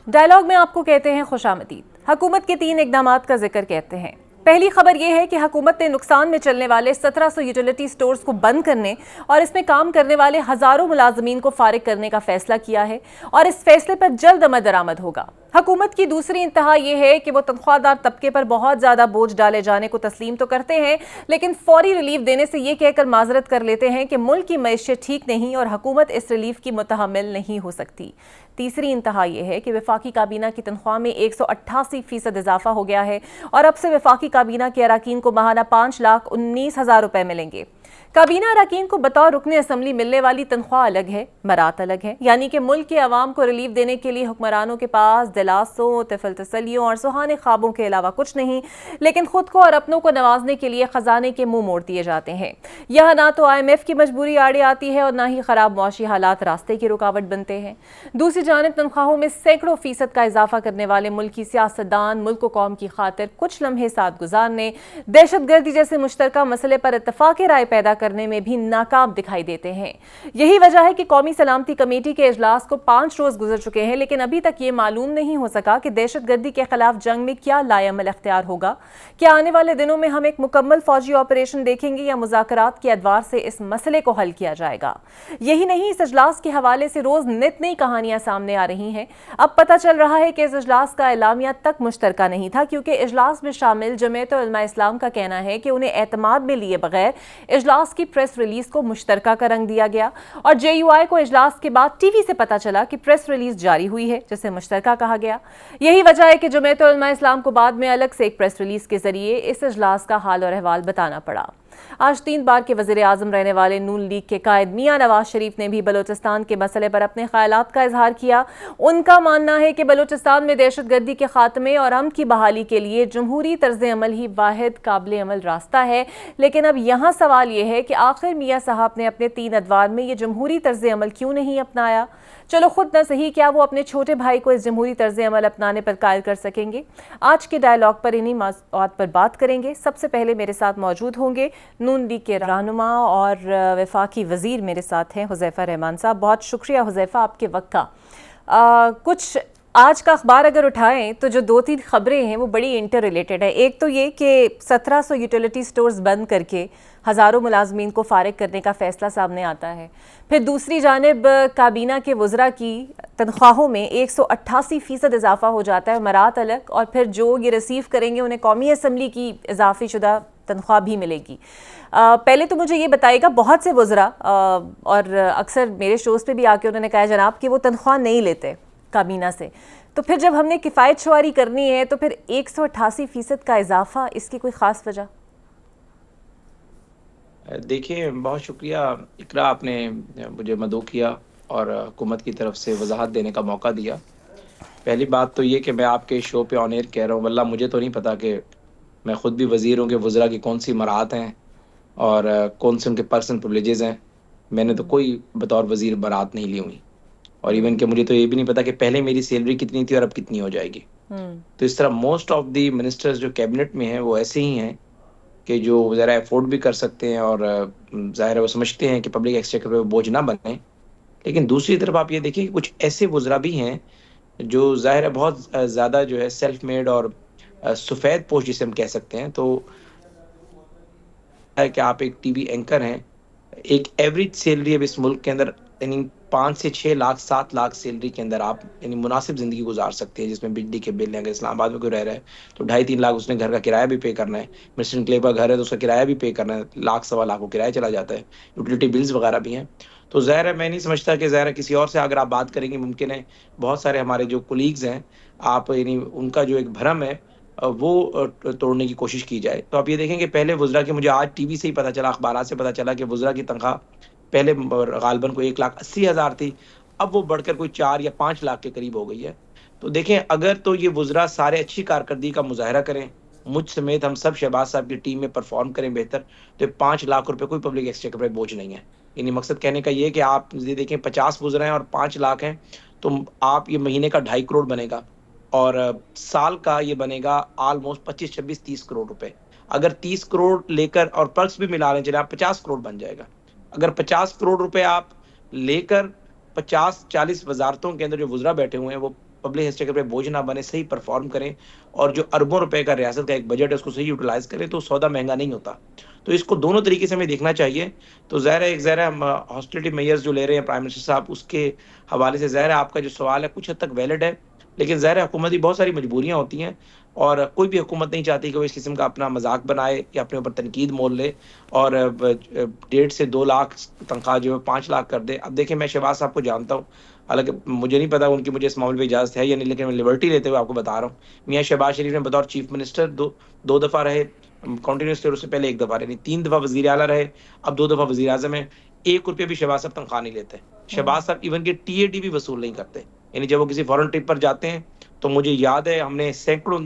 Dialogue میں آپ کو کہتے ہیں خوش آمدید۔ حکومت کے 3 اقدامات کا ذکر کہتے ہیں۔ پہلی خبر یہ ہے کہ حکومت نے نقصان میں چلنے والے 1700 یوٹیلیٹی سٹورز کو بند کرنے اور اس میں کام کرنے والے ہزاروں ملازمین کو فارغ کرنے کا فیصلہ کیا ہے اور اس فیصلے پر جلد عمل درآمد ہوگا۔ حکومت کی دوسری انتہا یہ ہے کہ وہ تنخواہ دار طبقے پر بہت زیادہ بوجھ ڈالے جانے کو تسلیم تو کرتے ہیں، لیکن فوری ریلیف دینے سے یہ کہہ کر معذرت کر لیتے ہیں کہ ملک کی معیشت ٹھیک نہیں اور حکومت اس ریلیف کی متحمل نہیں ہو سکتی۔ تیسری انتہا یہ ہے کہ وفاقی کابینہ کی تنخواہ میں 188% اضافہ ہو گیا ہے اور اب سے وفاقی کابینہ کے اراکین کو ماہانہ 5,19,000 روپے ملیں گے۔ کابینہ اراکین کو بطور رکن اسمبلی ملنے والی تنخواہ الگ ہے، مرات الگ ہے، یعنی کہ ملک کے عوام کو ریلیف دینے کے لیے حکمرانوں کے پاس دلاسوں، طفل تسلیوں اور سہانے خوابوں کے علاوہ کچھ نہیں، لیکن خود کو اور اپنوں کو نوازنے کے لیے خزانے کے منہ موڑ دیے جاتے ہیں۔ یہاں نہ تو IMF کی مجبوری آڑے آتی ہے اور نہ ہی خراب معاشی حالات راستے کی رکاوٹ بنتے ہیں۔ دوسری جانب تنخواہوں میں سینکڑوں فیصد کا اضافہ کرنے والے ملکی سیاستدان ملک و قوم کی خاطر کچھ لمحے ساتھ گزارنے، دہشت گردی جیسے مشترکہ مسئلے پر اتفاق رائے پیدا کرنے میں بھی ناکام دکھائی دیتے ہیں۔ یہی وجہ ہے کہ قومی سلامتی کمیٹی کے اجلاس کو 5 روز گزر چکے ہیں، لیکن ابھی تک یہ معلوم نہیں ہو سکا کہ دہشت گردی کے خلاف جنگ میں کیا لائے عمل اختیار ہوگا۔ کیا آنے والے دنوں میں ہم ایک مکمل فوجی آپریشن دیکھیں گے یا مذاکرات کے ادوار سے اس مسئلے کو حل کیا جائے گا؟ یہی نہیں، اس اجلاس کے حوالے سے روز نت نئی کہانیاں سامنے آ رہی ہیں۔ اب پتہ چل رہا ہے کہ اس اجلاس کا اعلامیہ تک مشترکہ نہیں تھا، کیونکہ اجلاس میں شامل جمعیت علماء اسلام کا کہنا ہے کہ انہیں اعتماد میں لیے بغیر اجلاس کی پریس ریلیز کو مشترکہ کا رنگ دیا گیا، اور JUI کو اجلاس کے بعد ٹی وی سے پتہ چلا کہ پریس ریلیز جاری ہوئی ہے جسے مشترکہ کہا گیا۔ یہی وجہ ہے کہ جمعیت علماء اسلام کو بعد میں الگ سے ایک پریس ریلیز کے ذریعے اس اجلاس کا حال اور احوال بتانا پڑا۔ آج 3 بار کے وزیر اعظم رہنے والے نون لیگ کے قائد میاں نواز شریف نے بھی بلوچستان کے مسئلے پر اپنے خیالات کا اظہار کیا۔ ان کا ماننا ہے کہ بلوچستان میں دہشت گردی کے خاتمے اور امن کی بحالی کے لیے جمہوری طرز عمل ہی واحد قابل عمل راستہ ہے، لیکن اب یہاں سوال یہ ہے کہ آخر میاں صاحب نے اپنے 3 ادوار میں یہ جمہوری طرز عمل کیوں نہیں اپنایا؟ چلو خود نہ صحیح، کیا وہ اپنے چھوٹے بھائی کو اس جمہوری طرز عمل اپنانے پر قائل کر سکیں گے؟ آج کے ڈائلاگ پر انہی موضوعات پر بات کریں گے۔ سب سے پہلے میرے ساتھ موجود ہوں گے نون لیگ کے رہنما اور وفاقی وزیر، میرے ساتھ ہیں حذیفہ رحمان صاحب۔ بہت شکریہ حذیفہ آپ کے وقت کا۔ کچھ آج کا اخبار اگر اٹھائیں تو جو 2-3 خبریں ہیں وہ بڑی انٹر ریلیٹڈ ہیں۔ ایک تو یہ کہ 1700 یوٹیلیٹی سٹورز بند کر کے ہزاروں ملازمین کو فارغ کرنے کا فیصلہ سامنے آتا ہے۔ پھر دوسری جانب کابینہ کے وزراء کی تنخواہوں میں 188% اضافہ ہو جاتا ہے، مرات الگ، اور پھر جو یہ ریسیو کریں گے انہیں قومی اسمبلی کی اضافی شدہ تنخواہ بھی ملے گی۔ پہلے تو مجھے یہ بتائیے گا، بہت سے وزراء اور اکثر میرے شوز پہ بھی آ کے انہوں نے کہا جناب کہ وہ تنخواہ نہیں لیتے کابینہ سے، تو پھر جب ہم نے کفایت شعاری کرنی ہے تو پھر 188% کا اضافہ، اس کی کوئی خاص وجہ؟ دیکھیے، بہت شکریہ اقرا، آپ نے مجھے مدعو کیا اور حکومت کی طرف سے وضاحت دینے کا موقع دیا۔ پہلی بات تو یہ کہ میں آپ کے شو پہ آن ایئر کہہ رہا ہوں، واللہ مجھے تو نہیں پتا کہ میں خود بھی وزیر ہوں کہ وزراء کی کون سی مراعات ہیں اور کون سے ان کے پرسنل پرولیجز ہیں۔ میں نے تو کوئی بطور وزیر برات نہیں لی ہوئی، اور ایون کہ مجھے تو یہ بھی نہیں پتا کہ پہلے میری سیلری کتنی تھی اور اب کتنی ہو جائے گی۔ تو اس طرح موسٹ آف دی منسٹرز جو کیبنٹ میں ہیں وہ ایسے ہی ہیں کہ جو ذرا افورڈ بھی کر سکتے ہیں، اور ظاہر ہے وہ سمجھتے ہیں کہ پبلک ایکسچیکر پہ بوجھ نہ بنیں۔ لیکن دوسری طرف آپ یہ دیکھیں کہ کچھ ایسے وزراء بھی ہیں جو ظاہر ہے بہت زیادہ جو ہے سیلف میڈ اور سفید پوش جسے ہم کہہ سکتے ہیں۔ تو ہے کہ آپ ایک ٹی وی اینکر ہیں، ایک ایوریج سیلری اب اس ملک کے اندر یعنی 5 سے 6 لاکھ 7 لاکھ سیلری کے اندر آپ یعنی مناسب زندگی گزار سکتے ہیں، جس میں بجلی کے بل ہیں۔ اگر اسلام آباد میں کوئی رہ رہا ہے تو 2.5-3 لاکھ اس نے گھر کا کرایہ بھی پے کرنا ہے۔ مسٹر انکلیو کا گھر ہے تو اس کا کرایہ بھی پے کرنا ہے، 1,00,000-1.25 لاکھ وہ کرایہ چلا جاتا ہے، یوٹیلیٹی بلز وغیرہ بھی ہیں۔ تو ظاہر ہے میں نہیں سمجھتا کہ ظاہر ہے کسی اور سے اگر آپ بات کریں گے، ممکن ہے بہت سارے ہمارے جو کولیگز ہیں، آپ یعنی ان کا جو ایک بھرم ہے وہ توڑنے کی کوشش کی جائے۔ تو آپ یہ دیکھیں کہ پہلے وزراء کی، مجھے آج ٹی وی سے ہی پتہ چلا، اخبارات سے پتہ چلا کہ وزراء کی تنخواہ پہلے غالباً کوئی 1,80,000 تھی، اب وہ بڑھ کر کوئی 4 یا 5 لاکھ کے قریب ہو گئی ہے۔ تو دیکھیں، اگر تو یہ وزراء سارے اچھی کارکردگی کا مظاہرہ کریں، مجھ سمیت ہم سب شہباز صاحب کی ٹیم میں پرفارم کریں بہتر، تو 5 لاکھ روپے کوئی پبلک ایکسچیکر پہ بوجھ نہیں ہے۔ یعنی مقصد کہنے کا یہ کہ آپ یہ دیکھیں 50 وزراء ہیں اور 5 لاکھ ہیں، تو آپ یہ مہینے کا 2.5 کروڑ بنے گا، اور سال کا یہ بنے گا آلموسٹ 25-26-30 کروڑ روپے۔ اگر 30 کروڑ لے کر اور پرکس بھی ملا لیں چلے، آپ 50 کروڑ بن جائے گا۔ اگر 50 کروڑ روپے آپ لے کر 50-40 وزارتوں کے اندر جو وزراء بیٹھے ہوئے ہیں وہ پبلک ایکسچیکر پہ بوجھ نہ بنے, صحیح پرفارم کریں, اور جو اربوں روپے کا ریاست کا ایک بجٹ ہے اس کو صحیح یوٹیلائز کریں تو سودا مہنگا نہیں ہوتا. تو اس کو دونوں طریقے سے ہمیں دیکھنا چاہیے. تو ظاہر ہے ہم ہاسٹیلٹی میئرز جو لے رہے ہیں پرائم منسٹر صاحب, اس کے حوالے سے ظاہر ہے آپ کا جو سوال ہے کچھ حد تک ویلڈ ہے, لیکن ظاہر ہے حکومت کی بہت ساری مجبوریاں ہوتی ہیں, اور کوئی بھی حکومت نہیں چاہتی کہ وہ اس قسم کا اپنا مذاق بنائے یا اپنے اوپر تنقید مول لے اور 1.5 سے 2 لاکھ تنخواہ جو ہے 5 لاکھ کر دے. اب دیکھیں میں شہباز صاحب کو جانتا ہوں, حالانکہ مجھے نہیں پتا ان کی مجھے اس معاملے پہ اجازت ہے یا نہیں, لیکن میں لبرٹی لیتے ہوئے آپ کو بتا رہا ہوں, میاں شہباز شریف نے بطور چیف منسٹر دو دفعہ رہے کنٹینیوس طور سے, پہلے 1 دفعہ یعنی 3 دفعہ وزیر اعلیٰ رہے, اب 2 دفعہ وزیر اعظم ہیں. 1 روپیہ بھی شہباز صاحب تنخواہ نہیں لیتے. شہباز صاحب ایون کہ ٹی اے ڈی بھی وصول نہیں کرتے. یعنی جب وہ کسی فورن ٹرپ پر جاتے ہیں تو مجھے یاد ہے ہم نے سینکڑوں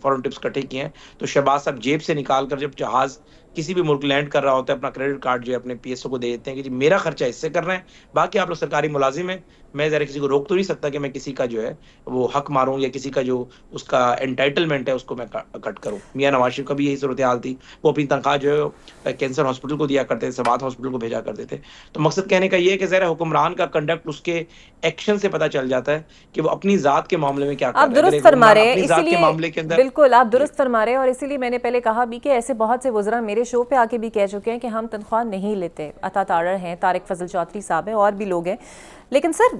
فورن ٹپس اکٹھے کیے ہیں, تو شہباز صاحب جیب سے نکال کر جب جہاز کسی بھی ملک لینڈ کر رہا ہوتا ہے اپنا کریڈٹ کارڈ جو ہے اپنے پی ایس او کو دے دیتے ہیں کہ جی میرا خرچہ اس سے کر رہے ہیں, باقی آپ لوگ سرکاری ملازم ہیں, میں ذرا کسی کو روک تو نہیں سکتا کہ میں کسی کا جو ہے وہ حق ماروں یا کسی کا جو اس کا انٹائٹلمنٹ ہے اس کو میں کٹ کروں. میاں نواز شریف کا بھی یہی صورتحال تھی, وہ اپنی تنخواہ جو ہے کینسر ہاسپٹل کو دیا کرتے تھے, سوات ہاسپٹل کو بھیجا کرتے تھے. تو مقصد کہنے کا یہ ہے کہ ذرا حکمران کا کنڈکٹ اس کے ایکشن سے پتہ چل جاتا ہے کہ وہ اپنی ذات کے معاملے میں کیا کر آپ رہے ہیں. درست فرما رہے ہیں, اپنی اسی ذات کے لیے معاملے کے اندر بالکل آپ درست فرما رہے ہیں, اور اسی لیے میں نے پہلے کہا بھی کہ ایسے بہت سے وزراء میرے شو پہ آ کے بھی کہہ چکے ہیں کہ ہم تنخواہ نہیں لیتے. عطا تارڑ ہیں, طارق فضل چودھری صاحب ہیں, اور بھی لوگ ہیں. لیکن سر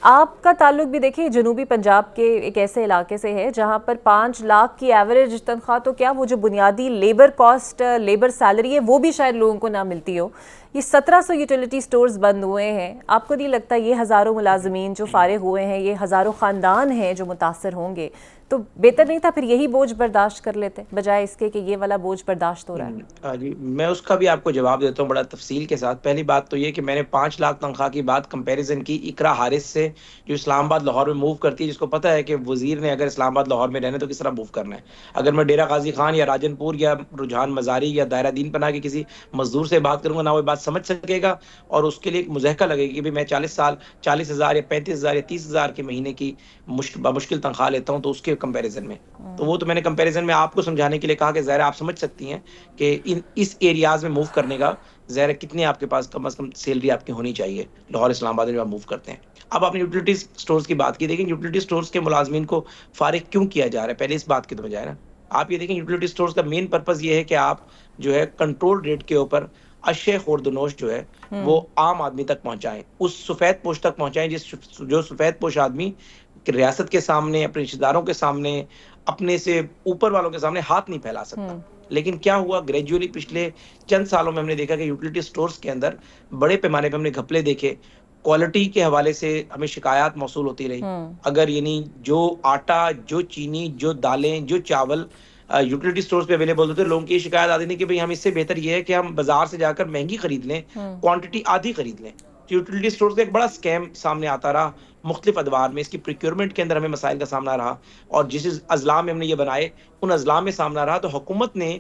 آپ کا تعلق بھی دیکھیں جنوبی پنجاب کے ایک ایسے علاقے سے ہے جہاں پر 5 لاکھ کی ایوریج تنخواہ, تو کیا وہ جو بنیادی لیبر کاسٹ لیبر سیلری ہے وہ بھی شاید لوگوں کو نہ ملتی ہو. یہ 1700 یوٹیلیٹی سٹورز بند ہوئے ہیں, آپ کو نہیں لگتا یہ ہزاروں ملازمین جو فارغ ہوئے ہیں, یہ ہزاروں خاندان ہیں جو متاثر ہوں گے, تو بہتر نہیں تھا پھر یہی بوجھ برداشت کر لیتے بجائے اس کے کہ یہ والا بوجھ برداشت ہو رہا ہے؟ جی میں اس کا بھی آپ کو جواب دیتا ہوں بڑا تفصیل کے ساتھ. پہلی بات تو یہ کہ میں نے 5 لاکھ تنخواہ کی بات کمپیریزن کی اقرا حارث سے جو اسلام آباد لاہور میں موو کرتی ہے, جس کو پتہ ہے کہ وزیر نے اگر اسلام آباد لاہور میں رہنا تو کس طرح موو کرنا ہے. اگر میں ڈیرہ غازی خان یا راجن پور یا رجحان مزاری یا دائرہ دین پناہ کے کسی مزدور سے بات کروں گا, نہ وہ بات سمجھ سکے گا, اور اس کے لیے ایک مضحکہ لگے گی کہ میں 40,000 یا 35,000 یا 30,000 کے مہینے کی بمشکل تنخواہ لیتا ہوں, تو اس کے کمپیریزن میں تو وہ تو میں نے کمپیریزن میں آپ کو سمجھانے کے لیے کہا کہ ظاہر آپ سمجھ سکتی ہیں کہ اس ایریاز میں موو کرنے کا ظاہر کتنے آپ کے پاس کم از کم سیلری آپ کی ہونی چاہیے لاہور اسلام آباد میں آپ موو کرتے ہیں. اب آپ نے یوٹیلیٹی سٹورز کی بات کی, دیکھیں یوٹیلیٹی سٹورز کے ملازمین کو فارغ کیوں کیا جا رہا ہے, پہلے اس بات کی تو بجائے نا آپ یہ دیکھیں یوٹیلیٹی سٹورز کا مین پرپز یہ ہے کہ آپ جو ہے کنٹرول ریٹ کے اوپر اشیاء خوردنوش جو ہے وہ عام آدمی تک پہنچائیں, اس سفید پوش تک پہنچائیں جو سفید پوش آدمی ریاست کے سامنے, اپنے رشتہ داروں کے سامنے, اپنے سے اوپر والوں کے سامنے ہاتھ نہیں پھیلا سکتا. لیکن کیا ہوا گریجولی پچھلے چند سالوں میں ہم نے دیکھا کہ یوٹیلیٹی سٹورز کے اندر بڑے پیمانے پہ ہم نے گھپلے دیکھے, کوالٹی کے حوالے سے ہمیں شکایات موصول ہوتی رہی. اگر یعنی جو آٹا, جو چینی, جو دالیں, جو چاول یوٹیلیٹی سٹورز پہ اویلیبل ہوتے, لوگوں کی شکایت آتی تھی کہ بھئی ہم اس سے بہتر یہ ہے کہ ہم بازار سے جا کر مہنگی خرید لیں, کوانٹٹی آدھی خرید لیں. یوٹیلیٹی سٹورز کا ایک بڑا سکیم سامنے آتا رہا مختلف ادوار میں, اس کی پریکیورمنٹ کے اندر ہمیں مسائل کا سامنا رہا, اور جس اضلاع میں ہم نے یہ بنائے ان اضلاع میں سامنا رہا. تو حکومت نے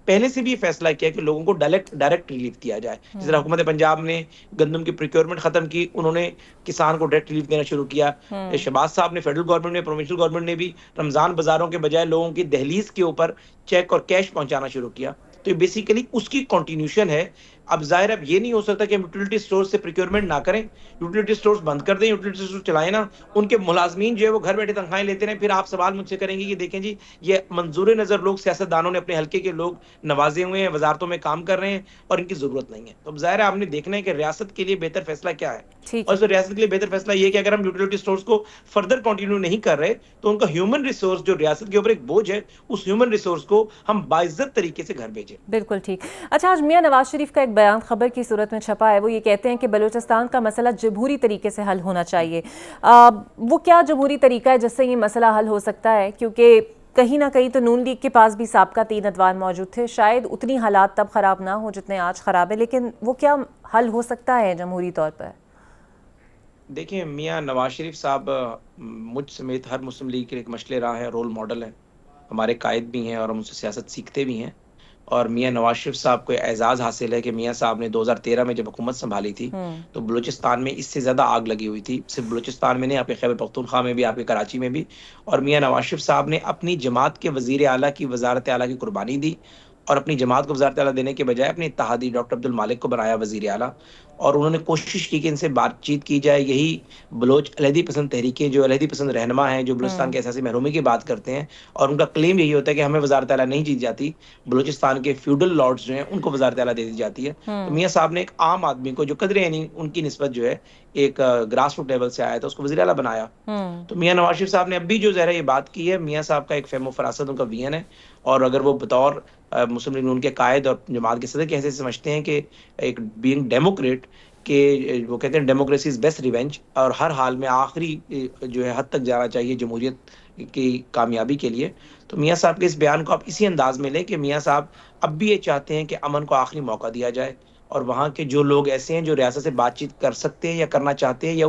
پہلے سے بھی یہ فیصلہ کیا کہ لوگوں کو ڈائریکٹ ریلیف دیا جائے. جس طرح حکومت پنجاب نے گندم کی پریکیورمنٹ ختم کی, انہوں نے کسان کو ڈائریکٹ ریلیف دینا شروع کیا. شہباز صاحب نے, فیڈرل گورنمنٹ نے, پروونشل گورنمنٹ نے بھی رمضان بازاروں کے بجائے لوگوں کی دہلیز کے اوپر چیک اور کیش پہنچانا شروع کیا. تو یہ بیسیکلی اس کی کنٹینیوشن ہے. اب ظاہر اب یہ نہیں ہو سکتا کہ ہم یوٹیلیٹی سٹورز سے پریکیورمنٹ نہ کریں, یوٹیلیٹی سٹورز بند کر دیں, یوٹیلیٹی سٹورز چلائیں نا, ان کے ملازمین جو ہے وہ گھر بیٹھے تنخواہیں لیتے رہیں. پھر آپ سوال مجھ سے کریں گے کہ دیکھیں جی یہ منظور نظر لوگ سیاستدانوں نے اپنے حلقے کے لوگ نوازے ہوئے ہیں, وزارتوں میں کام کر رہے ہیں اور ان کی ضرورت نہیں ہے. تو اب ظاہر ہے آپ نے دیکھنا ہے کہ ریاست کے لیے بہتر فیصلہ کیا ہے, اور اس ریاست کے لیے بہتر فیصلہ یہ کہ اگر ہم یوٹیلیٹی سٹورز کو فردر کنٹینیو نہیں کر رہے تو ان کا ہیومن ریسورس جو ریاست کے اوپر ایک بوجھ ہے, اس ہیومن ریسورس کو ہم باعزت طریقے سے گھر بھیجیں. بالکل ٹھیک. اچھا, آج میاں نواز شریف کا ایک بیان خبر کی صورت میں چھپا ہے, وہ یہ کہتے ہیں کہ بلوچستان کا مسئلہ جمہوری طریقے سے حل ہونا چاہیے. وہ کیا جمہوری طریقہ ہے جس سے یہ مسئلہ حل ہو سکتا ہے؟ کیونکہ کہیں نہ کہیں تو نون لیگ کے پاس بھی سابقہ 3 ادوار موجود تھے, شاید اتنی حالات تب خراب نہ ہو جتنے آج خراب ہے, لیکن وہ کیا حل ہو سکتا ہے جمہوری طور پر؟ دیکھیں میاں نواز شریف صاحب مجھ سمیت ہر مسلم لیگ کے ایک مشعل راہ ہے, رول ماڈل ہیں, ہمارے قائد بھی ہیں اور ہم ان سے سیاست سیکھتے بھی ہیں. اور میاں نواز شریف صاحب کو اعزاز حاصل ہے کہ میاں صاحب نے 2013 میں جب حکومت سنبھالی تھی تو بلوچستان میں اس سے زیادہ آگ لگی ہوئی تھی. صرف بلوچستان میں نہیں, آپ کے خیبر پختونخوا میں بھی, آپ کے کراچی میں بھی. اور میاں نواز شریف صاحب نے اپنی جماعت کے وزیر اعلیٰ کی وزارت اعلیٰ کی قربانی دی, اور اپنی جماعت کو وزارت اعلیٰ دینے کے بجائے اپنے اتحادی ڈاکٹر عبد المالک کو بنایا وزیر اعلیٰ، اور انہوں نے کوشش کی کہ ان سے بات چیت کی جائے. یہی بلوچ علیحدگی پسند تحریکیں، جو علیحدگی پسند رہنما ہیں، جو بلوچستان کے احساسی محرومی کی بات کرتے ہیں، اور ان کا کلیم یہی ہوتا ہے کہ ہمیں وزارت اعلیٰ نہیں جیت جاتی، بلوچستان کے فیوڈل لارڈز جو ہیں ان کو وزارت اعلیٰ دے دی جاتی ہے. تو میاں صاحب نے ایک عام آدمی کو جو قدرے یعنی ان کی نسبت جو ہے ایک گراس روٹ لیول سے آیا تھا، اس کو وزیر اعلیٰ بنایا. تو میاں نواز شریف صاحب نے اب بھی جو ظاہر یہ بات کی ہے، میاں صاحب کا ایک فہم و فراست ان کا ویژن ہے، اور اگر وہ بطور مسلم لیگ نون کے قائد اور جماعت کے صدر کی حیثیت سے سمجھتے ہیں کہ ایک بینگ ڈیموکریٹ کہ وہ کہتے ہیں ڈیموکریسی از بیسٹ ریونج، اور ہر حال میں آخری جو ہے حد تک جانا چاہیے جمہوریت کی کامیابی کے لیے، تو میاں صاحب کے اس بیان کو آپ اسی انداز میں لیں کہ میاں صاحب اب بھی یہ چاہتے ہیں کہ امن کو آخری موقع دیا جائے، اور وہاں کے جو لوگ ایسے ہیں جو ریاست سے بات چیت کر سکتے ہیں یا کرنا چاہتے ہیں، یا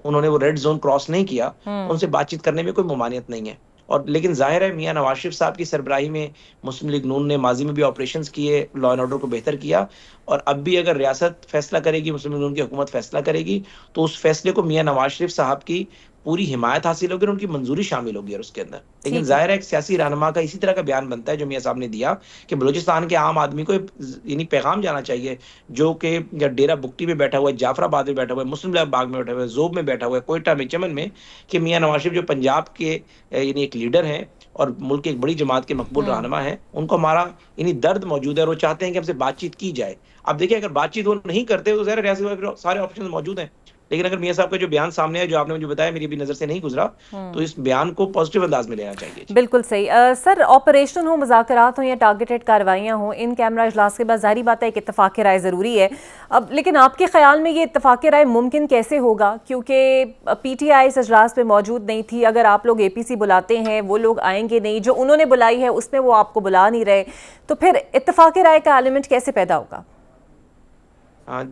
انہوں نے وہ ریڈ زون کراس نہیں کیا، ان سے بات چیت کرنے میں کوئی ممانعت نہیں ہے. اور لیکن ظاہر ہے میاں نواز شریف صاحب کی سربراہی میں مسلم لیگ نون نے ماضی میں بھی آپریشنز کیے، لا اینڈ آرڈر کو بہتر کیا، اور اب بھی اگر ریاست فیصلہ کرے گی، مسلم لیگ نون کی حکومت فیصلہ کرے گی، تو اس فیصلے کو میاں نواز شریف صاحب کی پوری حمایت حاصل ہوگی اور ان کی منظوری شامل ہوگی اور اس کے اندر. لیکن ٹھیک ہے. ظاہر ہے ایک سیاسی رہنما کا اسی طرح کا بیان بنتا ہے جو میاں صاحب نے دیا کہ بلوچستان کے عام آدمی کو یعنی پیغام جانا چاہیے، جو کہ ڈیرہ بگٹی میں بیٹھا ہوا ہے، جعفر آباد میں بیٹھا ہوا ہے، مسلم باغ میں بیٹھا ہوا ہے، ذوب میں بیٹھا ہوا ہے، کوئٹہ میں، چمن میں، کہ میاں نواز شریف جو پنجاب کے یعنی ایک لیڈر ہیں اور ملک کی ایک بڑی جماعت کے مقبول رہنما ہیں، ان کو ہمارا یعنی درد موجود ہے اور وہ چاہتے ہیں کہ ہم سے بات چیت کی جائے. اب دیکھیں اگر بات چیت وہ نہیں کرتے تو ظاہر ریاست میں سارے آپشن موجود ہیں، لیکن اگر میاں صاحب کا جو بیان سامنے ہے، جو آپ نے مجھے بتایا، میری بھی نظر سے نہیں گزرا، تو اس بیان کو پازیٹیو انداز میں لینا چاہیے. بالکل صحیح. سر، آپریشن ہو، مذاکرات ہوں یا ٹارگیٹڈ کارروائیاں ہوں، ان کیمرہ اجلاس کے بعد ظاہری بات ہے ایک اتفاق رائے ضروری ہے. اب لیکن آپ کے خیال میں یہ اتفاق رائے ممکن کیسے ہوگا؟ کیونکہ پی ٹی آئی اس اجلاس میں موجود نہیں تھی. اگر آپ لوگ اے پی سی بلاتے ہیں، وہ لوگ آئیں گے نہیں، جو انہوں نے بلائی ہے اس میں وہ آپ کو بلا نہیں رہے، تو پھر اتفاق رائے کا ایلیمنٹ کیسے پیدا ہوگا؟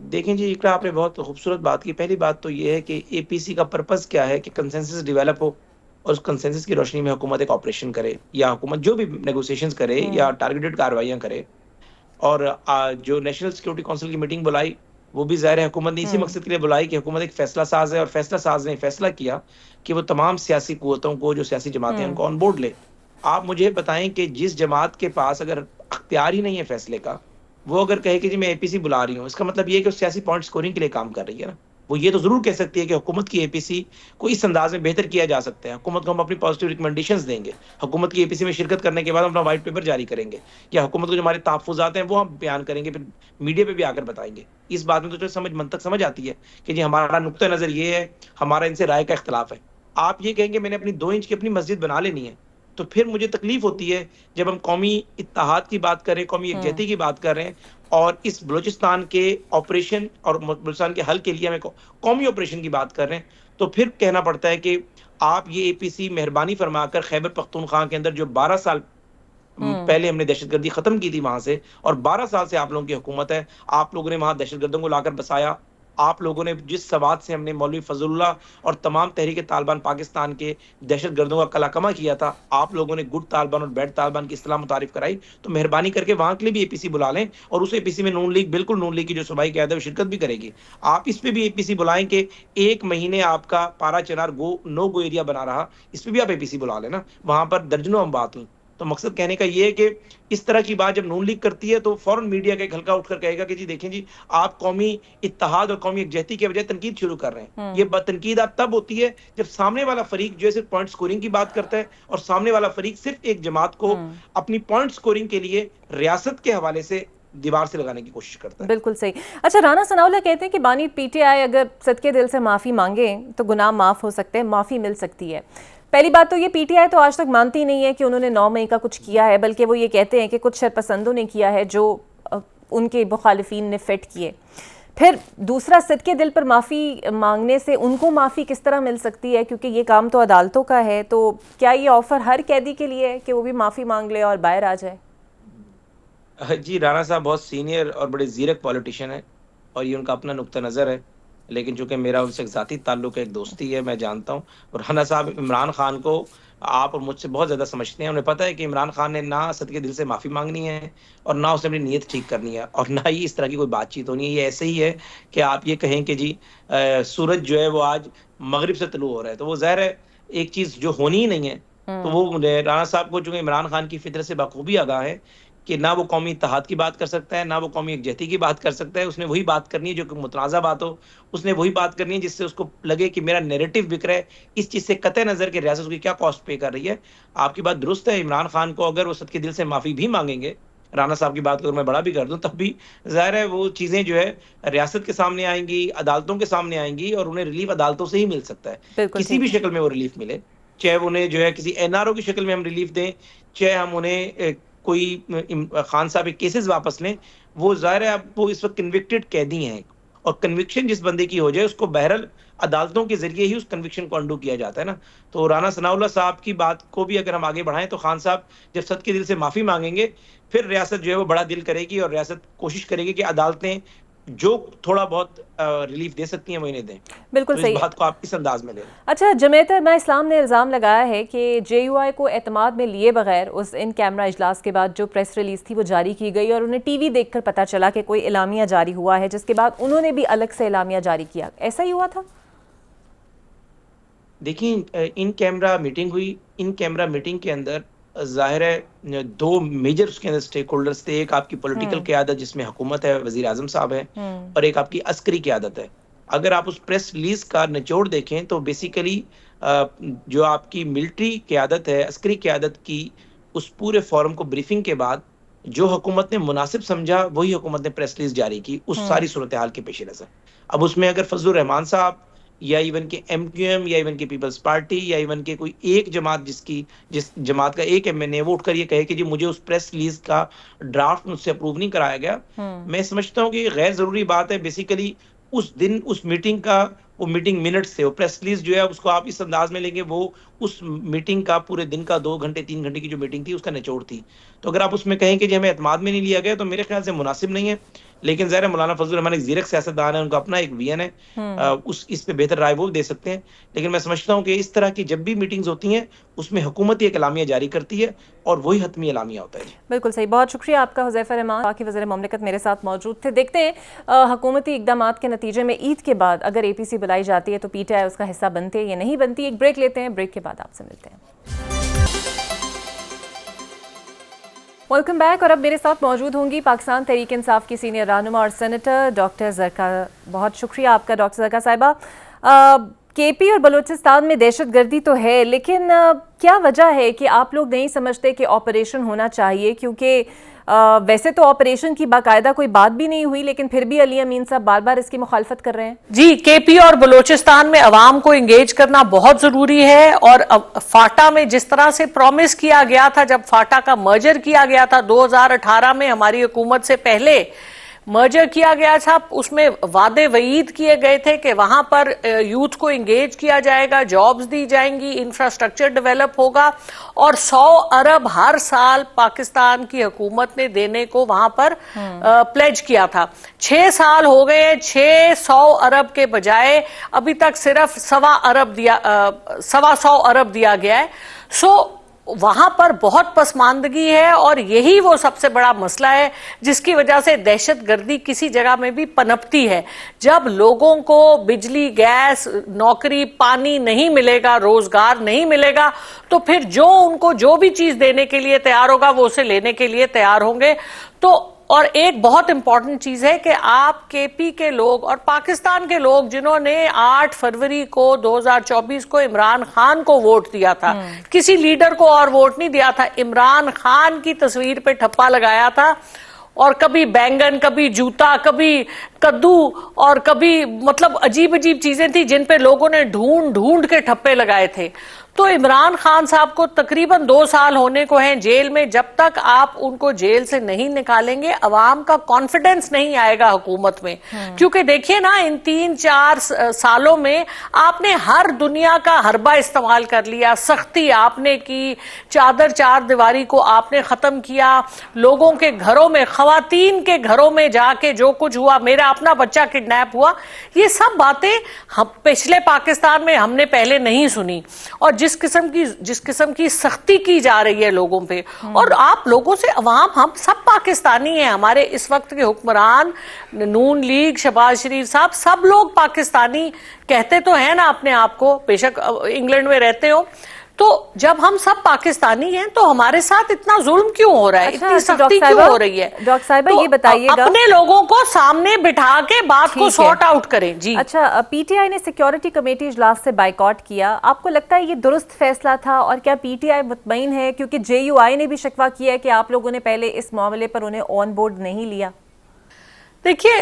دیکھیں جی اقرا، آپ نے بہت خوبصورت بات کی. پہلی بات تو یہ ہے کہ اے پی سی کا پرپز کیا ہے کہ کنسنسس ڈیولپ ہو، اور اس کنسنسس کی روشنی میں حکومت ایک آپریشن کرے، یا حکومت جو بھی نیگوسیشنز کرے یا ٹارگیٹڈ کارروائیاں کرے. اور جو نیشنل سیکورٹی کونسل کی میٹنگ بلائی، وہ بھی ظاہر حکومت نے اسی مقصد کے لیے بلائی کہ حکومت ایک فیصلہ ساز ہے، اور فیصلہ ساز نے فیصلہ کیا کہ وہ تمام سیاسی قوتوں کو، جو سیاسی جماعتیں ہیں، ان کو آن بورڈ لے. آپ مجھے بتائیں کہ جس جماعت کے پاس اگر اختیار ہی نہیں ہے فیصلے کا، وہ اگر کہے کہ جی میں اے پی سی بلا رہی ہوں، اس کا مطلب یہ ہے کہ وہ سیاسی پوائنٹ سکورنگ کے لیے کام کر رہی ہے نا. وہ یہ تو ضرور کہہ سکتی ہے کہ حکومت کی اے پی سی کو اس انداز میں بہتر کیا جا سکتا ہے، حکومت کو ہم اپنی پازیٹیو ریکمنڈیشنز دیں گے، حکومت کی اے پی سی میں شرکت کرنے کے بعد ہم اپنا وائٹ پیپر جاری کریں گے، یا حکومت کو جو ہمارے تحفظات ہیں وہ ہم بیان کریں گے، پھر میڈیا پہ بھی آ کر بتائیں گے. اس بات میں تو منطق سمجھ آتی ہے کہ جی ہمارا نقطہ نظر یہ ہے، ہمارا ان سے رائے کا اختلاف ہے. آپ یہ کہیں گے میں نے اپنی 2 انچ کی اپنی مسجد بنا لینی ہے، تو پھر مجھے تکلیف ہوتی ہے جب ہم قومی اتحاد کی بات کریں، قومی یکجہتی کی بات کر رہے ہیں، اور اس بلوچستان کے آپریشن اور بلوچستان کے حل کے لیے ہمیں قومی آپریشن کی بات کر رہے ہیں، تو پھر کہنا پڑتا ہے کہ آپ یہ اے پی سی مہربانی فرما کر خیبر پختونخوا کے اندر جو 12 سال پہلے ہم نے دہشت گردی ختم کی تھی وہاں سے، اور 12 سال سے آپ لوگوں کی حکومت ہے، آپ لوگوں نے وہاں دہشت گردوں کو لا کر بسایا. آپ لوگوں نے جس سواد سے ہم نے مولوی فضل اللہ اور تمام تحریک طالبان پاکستان کے دہشت گردوں کا کلاکما کیا تھا، آپ لوگوں نے گڈ طالبان اور بیڈ طالبان کی اصطلاح متعارف کرائی. تو مہربانی کر کے وہاں کے لیے بھی اے پی سی بلا لیں، اور اس اے پی سی میں نون لیگ، بالکل نون لیگ کی جو صوبائی قیادت ہے وہ شرکت بھی کرے گی. آپ اس پہ بھی اے پی سی بلائیں کہ 1 مہینے آپ کا پارا چنار نو گو ایریا بنا رہا، اس پہ بھی آپ اے پی سی بلا لیں نا، وہاں پر درجنوں ہم بات ہوئی. تو مقصد کہنے کا یہ ہے کہ اس طرح کی بات جب نون لیگ کرتی ہے تو فوراً میڈیا کا ایک ہلکا اٹھ کر کہے گا کہ جی دیکھیں جی آپ قومی اتحاد اور قومی یکجہتی کے بجائے تنقید شروع کر رہے ہیں. یہ تنقید آپ تب ہوتی ہے جب سامنے والا فریق جو ہے صرف پوائنٹ سکورنگ کی بات کرتا ہے، اور سامنے والا فریق صرف ایک جماعت کو اپنی پوائنٹ سکورنگ کے لیے ریاست کے حوالے سے دیوار سے لگانے کی کوشش کرتا ہے. بالکل صحیح. اچھا، رانا ثناء اللہ کہتے ہیں کہ بانی پی ٹی آئی اگر صدقے دل سے معافی مانگے تو گناہ معاف ہو سکتے ہیں، معافی مل سکتی ہے. پہلی بات تو یہ پی ٹی آئی تو آج تک مانتی نہیں ہے کہ انہوں نے 9 مئی کا کچھ کیا ہے، بلکہ وہ یہ کہتے ہیں کہ کچھ شرپسندوں نے کیا ہے جو ان کے مخالفین نے فٹ کیے. پھر دوسرا، صدقے دل پر معافی مانگنے سے ان کو معافی کس طرح مل سکتی ہے؟ کیونکہ یہ کام تو عدالتوں کا ہے. تو کیا یہ آفر ہر قیدی کے لیے ہے کہ وہ بھی معافی مانگ لے اور باہر آ جائے؟ جی رانا صاحب بہت سینئر اور بڑے زیرک پولیٹیشین ہیں، اور یہ ان کا اپنا نقطہ نظر ہے، لیکن چونکہ میرا ان سے ایک ذاتی تعلق ہے، ایک دوستی ہے، میں جانتا ہوں. اور رانا صاحب عمران خان کو آپ اور مجھ سے بہت زیادہ سمجھتے ہیں. انہیں پتہ ہے کہ عمران خان نے نہ صدقے دل سے معافی مانگنی ہے، اور نہ اس نے اپنی نیت ٹھیک کرنی ہے، اور نہ ہی اس طرح کی کوئی بات چیت ہونی ہے. یہ ایسے ہی ہے کہ آپ یہ کہیں کہ جی سورج جو ہے وہ آج مغرب سے طلوع ہو رہا ہے، تو وہ ظاہر ہے ایک چیز جو ہونی ہی نہیں ہے. تو وہ رانا صاحب کو چونکہ عمران خان کی فطرت سے بخوبی آگاہ ہے کہ نہ وہ قومی اتحاد کی بات کر سکتا ہے، نہ وہ قومی یکجہتی کی بات کر سکتا ہے. اس نے وہی بات کرنی ہے جو کہ متنازع بات ہو، اس نے وہی بات کرنی ہے جس سے اس کو لگے کہ میرا نیریٹو بک رہا ہے، اس چیز سے قطع نظر کہ ریاست اس کی کیا کاسٹ پے کر رہی ہے. آپ کی بات درست ہے، عمران خان کو اگر وہ صد کے دل سے معافی بھی مانگیں گے، رانا صاحب کی بات کو میں بڑا بھی کر دوں، تب بھی ظاہر ہے وہ چیزیں جو ہے ریاست کے سامنے آئیں گی، عدالتوں کے سامنے آئیں گی، اور انہیں ریلیف عدالتوں سے ہی مل سکتا ہے. بالکل کسی ٹھیک بھی ہے. شکل میں وہ ریلیف ملے، چاہے انہیں جو ہے کسی NRO کی شکل میں ہم ریلیف دیں، چاہے ہم انہیں کوئی خان صاحب کے کیسز واپس لیں. وہ ظاہر ہے اب وہ اس وقت کنوکٹڈ قیدی ہیں، اور کنوکشن جس بندے کی ہو جائے اس کو بہرحال عدالتوں کے ذریعے ہی اس کنوکشن کو انڈو کیا جاتا ہے نا. تو رانا ثناء اللہ صاحب کی بات کو بھی اگر ہم آگے بڑھائیں تو خان صاحب جب صد کے دل سے معافی مانگیں گے، پھر ریاست جو ہے وہ بڑا دل کرے گی، اور ریاست کوشش کرے گی کہ عدالتیں جو تھوڑا بہت ریلیف دے سکتی ہیں وہ انہیں دیں. بالکل تو اس صحیح. بات کو آپ اس انداز میں لیں. اچھا، جمعیت علماء اسلام نے الزام لگایا ہے کہ JUI کو اعتماد میں لیے بغیر اس ان کیمرہ اجلاس کے بعد جو پریس ریلیز تھی وہ جاری کی گئی، اور انہیں ٹی وی دیکھ کر پتہ چلا کہ کوئی اعلامیہ جاری ہوا ہے، جس کے بعد انہوں نے بھی الگ سے اعلامیہ جاری کیا. ایسا ہی ہوا تھا؟ دیکھیں، ان کیمرہ میٹنگ ہوئی. ان کیمرہ میٹنگ کے اندر ظاہر ہے دو میجر اس کے اندر سٹیک ہولڈرز تھے. ایک آپ کی پولیٹیکل قیادت جس میں حکومت ہے، وزیر اعظم صاحب ہے، اور ایک آپ کی عسکری قیادت ہے. اگر آپ اس پریس ریلیز کا نچوڑ دیکھیں تو بیسیکلی جو آپ کی ملٹری قیادت ہے، عسکری قیادت کی اس پورے فورم کو بریفنگ کے بعد جو حکومت نے مناسب سمجھا وہی حکومت نے پریس ریلیز جاری کی اس ساری صورتحال کے پیش نظر. اب اس میں اگر فضل الرحمان صاحب یا ایون کے MQM یا ایون کے پیپلز پارٹی یا ایون کے کوئی ایک جماعت جس جماعت کا ایک MNA وہ اٹھ کر یہ کہے کہ جی مجھے اس پریس ریلیز کا ڈرافٹ مجھ سے اپروو نہیں کرایا گیا، میں سمجھتا ہوں کہ یہ غیر ضروری بات ہے. بیسیکلی اس دن اس میٹنگ کا وہ میٹنگ منٹس تھے، وہ پریس ریلیز جو ہے اس کو آپ اس انداز میں لیں گے وہ اس میٹنگ کا پورے دن کا 2 گھنٹے 3 گھنٹے کی جو میٹنگ تھی اس کا نچوڑ تھی. تو اگر آپ اس میں کہیں کہ جی ہمیں اعتماد میں نہیں لیا گیا تو میرے خیال سے مناسب نہیں ہے. لیکن ظاہر مولانا فضل الرحمان ایک زیرک سیاستدان ہے، ان کا اپنا ایک ویژن ہے، اس پہ بہتر رائے وہ دے سکتے ہیں. لیکن میں سمجھتا ہوں کہ اس طرح کی جب بھی میٹنگز ہوتی ہیں اس میں حکومت ایک اعلامیہ جاری کرتی ہے اور وہی حتمی اعلامیہ ہوتا ہے. بالکل صحیح. بہت شکریہ آپ کا حذیفہ رحمان. باقی وزیر مملکت میرے ساتھ موجود تھے. دیکھتے ہیں حکومتی اقدامات کے نتیجے میں عید کے بعد اگر APC بلائی جاتی ہے تو PTI اس کا حصہ بنتے یا نہیں بنتی. ایک بریک لیتے ہیں، بریک کے بعد آپ سے ملتے ہیں. Welcome back. اور اب میرے ساتھ موجود ہوں گی پاکستان تحریک انصاف کی سینئر رہنما اور سینیٹر ڈاکٹر زرقا. بہت شکریہ آپ کا ڈاکٹر زرقا صاحبہ. KP اور بلوچستان میں دہشت گردی تو ہے، لیکن کیا وجہ ہے کہ آپ لوگ نہیں سمجھتے کہ آپریشن ہونا چاہیے؟ کیونکہ ویسے تو آپریشن کی باقاعدہ کوئی بات بھی نہیں ہوئی، لیکن پھر بھی علی امین صاحب بار بار اس کی مخالفت کر رہے ہیں. جی، KP اور بلوچستان میں عوام کو انگیج کرنا بہت ضروری ہے، اور فاٹا میں جس طرح سے پرومس کیا گیا تھا جب فاٹا کا مرجر کیا گیا تھا 2018 میں، ہماری حکومت سے پہلے مرجر کیا گیا تھا، اس میں وعدے وعید کیے گئے تھے کہ وہاں پر یوتھ کو انگیج کیا جائے گا، جابز دی جائیں گی، انفراسٹرکچر ڈیولپ ہوگا، اور 100 ارب ہر سال پاکستان کی حکومت نے دینے کو وہاں پر پلیج کیا تھا. 6 سال ہو گئے، 600 ارب کے بجائے ابھی تک صرف 100 ارب دیا گیا ہے. وہاں پر بہت پسماندگی ہے، اور یہی وہ سب سے بڑا مسئلہ ہے جس کی وجہ سے دہشت گردی کسی جگہ میں بھی پنپتی ہے. جب لوگوں کو بجلی، گیس، نوکری، پانی نہیں ملے گا، روزگار نہیں ملے گا، تو پھر جو ان کو جو بھی چیز دینے کے لیے تیار ہوگا وہ اسے لینے کے لیے تیار ہوں گے. اور ایک بہت امپورٹنٹ چیز ہے کہ آپ KP کے لوگ اور پاکستان کے لوگ جنہوں نے 8 فروری کو 2024 کو عمران خان کو ووٹ دیا تھا، کسی لیڈر کو اور ووٹ نہیں دیا تھا، عمران خان کی تصویر پہ ٹھپا لگایا تھا، اور کبھی بینگن، کبھی جوتا، کبھی کدو، اور کبھی مطلب عجیب عجیب چیزیں تھیں جن پہ لوگوں نے ڈھونڈ ڈھونڈ کے ٹھپے لگائے تھے. تو عمران خان صاحب کو تقریباً 2 سال ہونے کو ہیں جیل میں. جب تک آپ ان کو جیل سے نہیں نکالیں گے عوام کا کانفیڈنس نہیں آئے گا حکومت میں. کیونکہ دیکھیے نا، ان 3-4 سالوں میں آپ نے ہر دنیا کا حربہ استعمال کر لیا، سختی آپ نے کی، چادر 4 دیواری کو آپ نے ختم کیا، لوگوں کے گھروں میں، خواتین کے گھروں میں جا کے جو کچھ ہوا، میرا اپنا بچہ کڈنیپ ہوا، یہ سب باتیں پچھلے پاکستان میں ہم نے پہلے نہیں سنی. اور جس قسم کی سختی کی جا رہی ہے لوگوں پہ، اور آپ لوگوں سے عوام، ہم سب پاکستانی ہیں، ہمارے اس وقت کے حکمران، نون لیگ، شہباز شریف صاحب، سب لوگ پاکستانی کہتے تو ہیں نا اپنے آپ کو، بے شک انگلینڈ میں رہتے ہو. تو جب ہم سب پاکستانی ہیں تو ہمارے ساتھ اتنا ظلم کیوں ہو رہا ہے, اتنی سختی کیوں ہو رہی ہے؟ ڈاکٹر صاحبہ یہ بتائیے گا, اپنے لوگوں کو سامنے بٹھا کے بات کو سارٹ آؤٹ کریں. جی اچھا, پی ٹی آئی نے سیکیورٹی کمیٹی اجلاس سے بائیکاٹ کیا, آپ کو لگتا ہے یہ درست فیصلہ تھا, اور کیا پی ٹی آئی مطمئن ہے, کیونکہ جے یو آئی نے بھی شکوہ کیا ہے کہ آپ لوگوں نے پہلے اس معاملے پر انہیں آن بورڈ نہیں لیا؟ دیکھیے,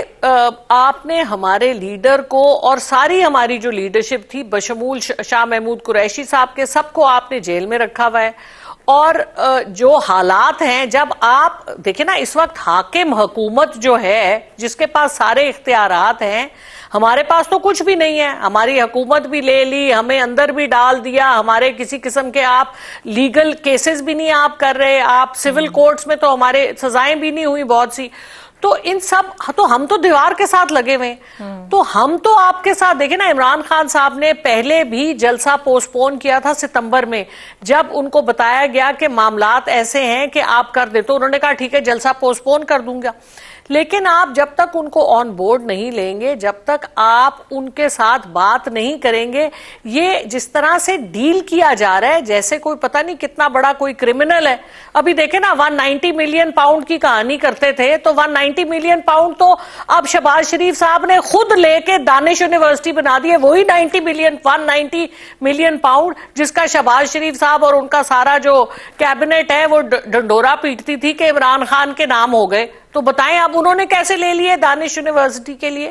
آپ نے ہمارے لیڈر کو اور ساری ہماری جو لیڈرشپ تھی بشمول شاہ محمود قریشی صاحب کے, سب کو آپ نے جیل میں رکھا ہوا ہے. اور جو حالات ہیں, جب آپ دیکھیں نا اس وقت حاکم حکومت جو ہے جس کے پاس سارے اختیارات ہیں, ہمارے پاس تو کچھ بھی نہیں ہے. ہماری حکومت بھی لے لی, ہمیں اندر بھی ڈال دیا, ہمارے کسی قسم کے آپ لیگل کیسز بھی نہیں آپ کر رہے, آپ سول کورٹس میں تو ہمارے سزائیں بھی نہیں ہوئی بہت سی. تو ان سب تو ہم تو دیوار کے ساتھ لگے ہوئے ہیں. تو ہم تو آپ کے ساتھ دیکھیں نا, عمران خان صاحب نے پہلے بھی جلسہ پوسٹ پون کیا تھا ستمبر میں, جب ان کو بتایا گیا کہ معاملات ایسے ہیں کہ آپ کر دے, تو انہوں نے کہا ٹھیک ہے جلسہ پوسٹ پون کر دوں گا. لیکن آپ جب تک ان کو آن بورڈ نہیں لیں گے, جب تک آپ ان کے ساتھ بات نہیں کریں گے, یہ جس طرح سے ڈیل کیا جا رہا ہے جیسے کوئی پتہ نہیں کتنا بڑا کوئی کرمنل ہے. ابھی دیکھیں نا 190 ملین پاؤنڈ کی کہانی کرتے تھے, تو 190 ملین پاؤنڈ تو اب شہباز شریف صاحب نے خود لے کے دانش یونیورسٹی بنا دی ہے. وہی 190 ملین پاؤنڈ جس کا شہباز شریف صاحب اور ان کا سارا جو کیبنٹ ہے وہ ڈنڈورا پیٹتی تھی کہ عمران خان کے نام ہو گئے. تو بتائیں اب انہوں نے کیسے لے لیے دانش یونیورسٹی کے لیے؟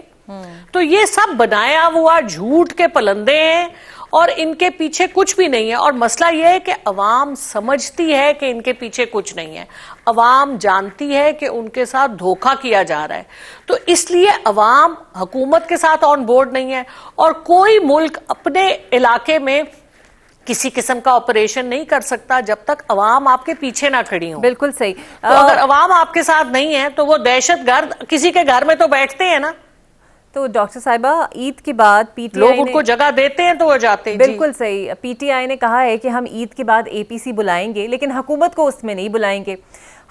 تو یہ سب بنایا ہوا جھوٹ کے پلندے ہیں, اور ان کے پیچھے کچھ بھی نہیں ہے. اور مسئلہ یہ ہے کہ عوام سمجھتی ہے کہ ان کے پیچھے کچھ نہیں ہے, عوام جانتی ہے کہ ان کے ساتھ دھوکہ کیا جا رہا ہے. تو اس لیے عوام حکومت کے ساتھ آن بورڈ نہیں ہے, اور کوئی ملک اپنے علاقے میں کسی قسم کا آپریشن نہیں کر سکتا جب تک عوام آپ کے پیچھے نہ کھڑی ہوں. بالکل صحیح. تو اگر عوام آپ کے ساتھ نہیں ہے تو وہ دہشت گرد کسی کے گھر میں تو بیٹھتے ہیں نا. تو ڈاکٹر صاحبہ, عید کے بعد پی ٹی لوگ آئی ان کو جگہ دیتے ہیں تو وہ جاتے ہیں. بالکل صحیح. پی ٹی آئی نے کہا ہے کہ ہم عید کے بعد اے پی سی بلائیں گے, لیکن حکومت کو اس میں نہیں بلائیں گے.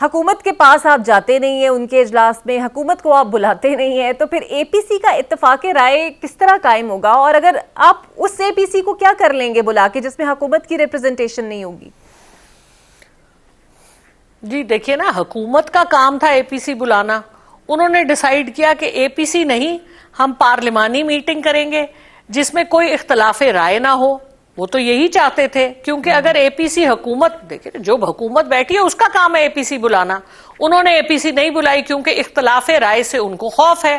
حکومت کے پاس آپ جاتے نہیں ہیں, ان کے اجلاس میں حکومت کو آپ بلاتے نہیں ہیں, تو پھر اے پی سی کا اتفاق رائے کس طرح قائم ہوگا؟ اور اگر آپ اس اے پی سی کو کیا کر لیں گے بلا کے جس میں حکومت کی ریپرزنٹیشن نہیں ہوگی؟ جی دیکھیے نا, حکومت کا کام تھا اے پی سی بلانا. انہوں نے ڈیسائیڈ کیا کہ اے پی سی نہیں, ہم پارلیمانی میٹنگ کریں گے جس میں کوئی اختلاف رائے نہ ہو. وہ تو یہی چاہتے تھے, کیونکہ اگر اے پی سی حکومت, دیکھیں جو حکومت بیٹھی ہے اس کا کام ہے اے پی سی بلانا. انہوں نے اے پی سی نہیں بلائی کیونکہ اختلاف رائے سے ان کو خوف ہے.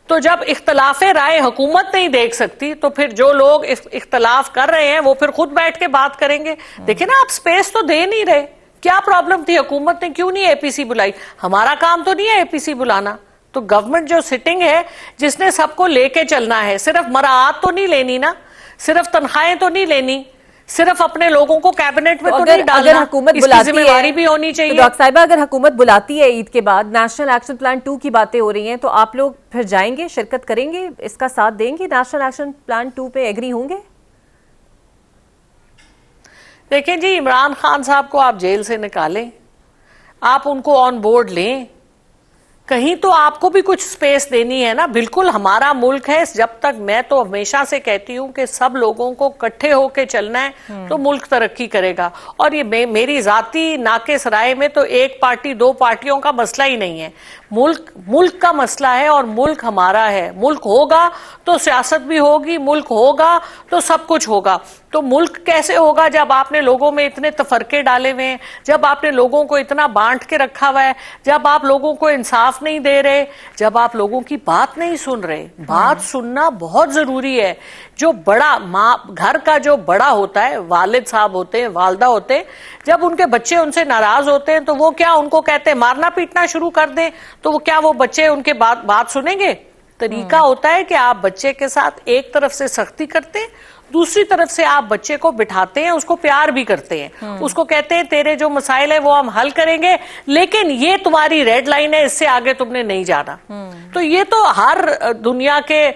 تو جب اختلاف رائے حکومت نہیں دیکھ سکتی تو پھر جو لوگ اختلاف کر رہے ہیں وہ پھر خود بیٹھ کے بات کریں گے. دیکھیں نا, آپ سپیس تو دے نہیں رہے. کیا پرابلم تھی, حکومت نے کیوں نہیں اے پی سی بلائی؟ ہمارا کام تو نہیں ہے اے پی سی بلانا. تو گورنمنٹ جو سٹنگ ہے جس نے سب کو لے کے چلنا ہے, صرف مراعات تو نہیں لینی نا, صرف تنخواہیں تو نہیں لینی, صرف اپنے لوگوں کو کیبنٹ میں تو نہیں ڈالنا. اگر حکومت اس کی ذمہ داری بھی ہونی چاہیے. ڈاکٹر صاحبہ, اگر حکومت بلاتی ہے عید کے بعد, نیشنل ایکشن پلان 2 کی باتیں ہو رہی ہیں, تو آپ لوگ پھر جائیں گے, شرکت کریں گے, اس کا ساتھ دیں گے, نیشنل ایکشن پلان 2 پہ ایگری ہوں گے؟ دیکھیں جی, عمران خان صاحب کو آپ جیل سے نکالیں, آپ ان کو آن بورڈ لیں, کہیں تو آپ کو بھی کچھ سپیس دینی ہے نا. بالکل ہمارا ملک ہے, جب تک, میں تو ہمیشہ سے کہتی ہوں کہ سب لوگوں کو کٹھے ہو کے چلنا ہے تو ملک ترقی کرے گا. اور یہ میری ذاتی ناقص رائے میں تو ایک پارٹی دو پارٹیوں کا مسئلہ ہی نہیں ہے. ملک کا مسئلہ ہے, اور ملک ہمارا ہے. ملک ہوگا تو سیاست بھی ہوگی, ملک ہوگا تو سب کچھ ہوگا. تو ملک کیسے ہوگا جب آپ نے لوگوں میں اتنے تفرقے ڈالے ہوئے ہیں, جب آپ نے لوگوں کو اتنا بانٹ کے رکھا ہوا ہے, جب آپ لوگوں کو انصاف نہیں دے رہے, جب آپ لوگوں کی بات نہیں سن رہے. بات سننا بہت ضروری ہے. جو بڑا گھر کا جو بڑا ہوتا ہے, والد صاحب ہوتے ہیں, والدہ ہوتے ہیں, جب ان کے بچے ان سے ناراض ہوتے ہیں تو وہ کیا ان کو کہتے ہیں مارنا پیٹنا شروع کر دیں, تو وہ کیا وہ بچے ان کے بات سنیں گے؟ طریقہ ہوتا ہے کہ آپ بچے کے ساتھ ایک طرف سے سختی کرتے ہیں, دوسری طرف سے آپ بچے کو بٹھاتے ہیں, اس کو پیار بھی کرتے ہیں, اس کو کہتے ہیں تیرے جو مسائل ہیں وہ ہم حل کریں گے, لیکن یہ تمہاری ریڈ لائن ہے, اس سے آگے تم نے نہیں جانا. تو یہ تو ہر دنیا کے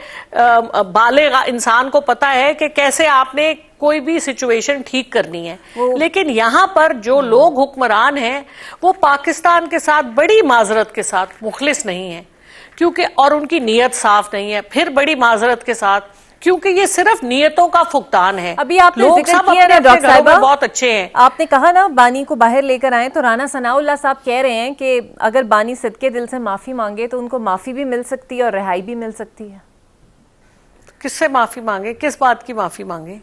بالغ انسان کو پتا ہے کہ کیسے آپ نے کوئی بھی سچویشن ٹھیک کرنی ہے. لیکن یہاں پر جو لوگ حکمران ہیں وہ پاکستان کے ساتھ بڑی معذرت کے ساتھ مخلص نہیں ہیں, کیونکہ اور ان کی نیت صاف نہیں ہے. پھر بڑی معذرت کے ساتھ, کیونکہ یہ صرف نیتوں کا فقدان ہے. ابھی آپ نے لوگ ذکر سب کیا نا اپنے ڈاکٹر گھروں میں صاحبہ، بہت اچھے ہیں. آپ نے کہا نا بانی کو باہر لے کر آئیں، تو رانا ثناء اللہ صاحب کہہ رہے ہیں کہ اگر بانی صدقے دل سے معافی مانگے تو ان کو معافی بھی مل سکتی ہے اور رہائی بھی مل سکتی ہے. کس سے معافی مانگے؟ کس بات کی معافی مانگے؟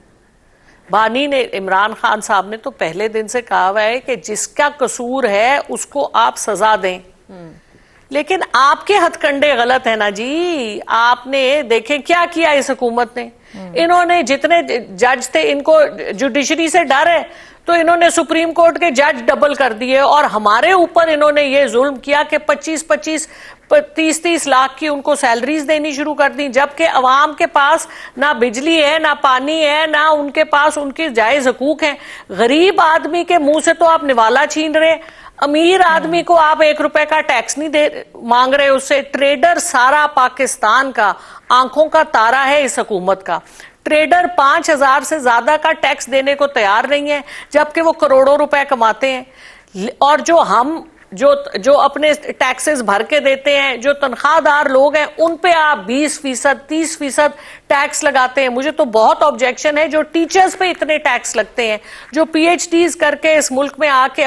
بانی نے، عمران خان صاحب نے تو پہلے دن سے کہا ہوا ہے کہ جس کا قصور ہے اس کو آپ سزا دیں. لیکن آپ کے ہتھ کنڈے غلط ہیں نا جی. آپ نے دیکھیں کیا کیا اس حکومت نے. انہوں نے جتنے جج تھے، ان کو جوڈیشری سے ڈر ہے تو انہوں نے سپریم کورٹ کے جج ڈبل کر دیے، اور ہمارے اوپر انہوں نے یہ ظلم کیا کہ 25-30 لاکھ کی ان کو سیلریز دینی شروع کر دی، جبکہ عوام کے پاس نہ بجلی ہے، نہ پانی ہے، نہ ان کے پاس ان کے جائز حقوق ہیں. غریب آدمی کے منہ سے تو آپ نوالا چھین رہے، امیر آدمی کو آپ 1 روپے کا ٹیکس نہیں مانگ رہے اس سے. ٹریڈر سارا پاکستان کا آنکھوں کا تارا ہے اس حکومت کا. ٹریڈر 5,000 سے زیادہ کا ٹیکس دینے کو تیار نہیں ہے، جبکہ وہ کروڑوں روپے کماتے ہیں. اور جو اپنے ٹیکسز بھر کے دیتے ہیں، جو تنخواہ دار لوگ ہیں، ان پہ آپ 20%، 30% ٹیکس لگاتے ہیں. مجھے تو بہت آبجیکشن ہے جو ٹیچرز پہ اتنے ٹیکس لگتے ہیں، جو پی ایچ ڈیز کر کے اس ملک میں آ کے